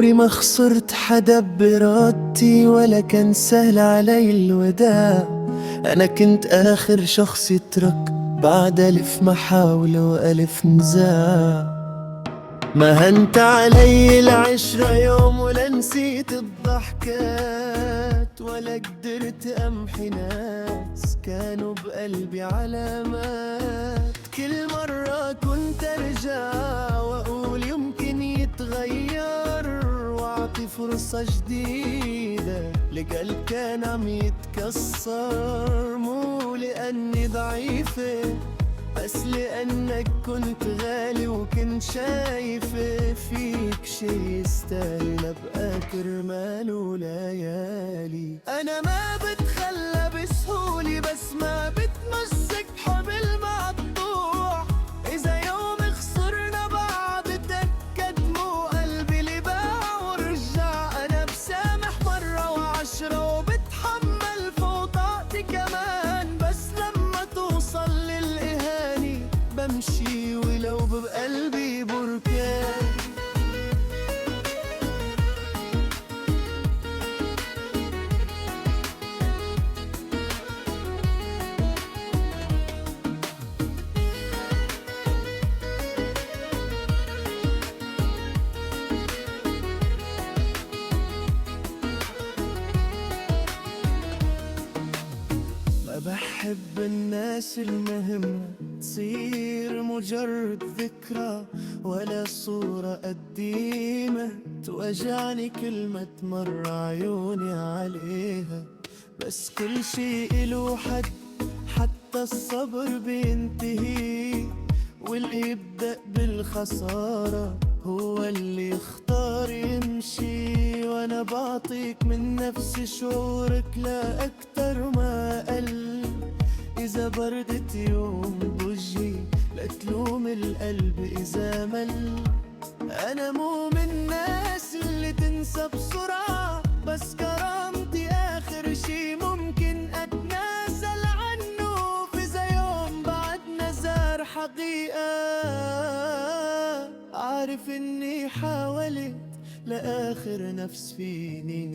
عمري ما خسرت حدا بإرادتي ولا كان سهل علي الوداع. أنا كنت آخر شخص يترك بعد ألف محاولة وألف نزاع. ما هنت علي العشرة يوم ولا نسيت الضحكات، ولا قدرت أمحي ناس كانوا بقلبي علامات. كل مرة كنت أرجع وأقول يمكن يتغير، وأعطي فرصة جديدة لقلب كان عم يتكسر. مو لأني ضعيفة بس لأنك كنت غالي، وكنت شايفة فيك شي يستاهل أبقى كرماله ليالي. أنا ما بتخلى بسهولة بس ما بتمسك بحبل مقطوع. إذا يوم خسرنا بعض تأكد مو قلبي اللي باع ورجع. أنا بسامح مرة وعشرة وبتحمل فوق طاقتي كمان، بس لما توصل للإهانة بمشي ولو بقلبي بركان. ما بحب الناس المهمة تصير مجرد ذكرى، ولا صورة قديمة توجعني كل ما تمر عيوني عليها. بس كل شي إله حد، حتى الصبر بينتهي، واللي يبدأ بالخسارة هو اللي يختار يمشي. وانا بعطيك من نفس شعورك لا اكتر ما اقل. اذا بردت يوم بوجهي لا تلوم القلب اذا مل. انا مو من الناس اللي تنسى بسرعة، بس كرامتي اخر شي ممكن اتنازل عنه. في زي يوم بعد نزار حقيقة عارف اني حاولت لآخر نفس فيني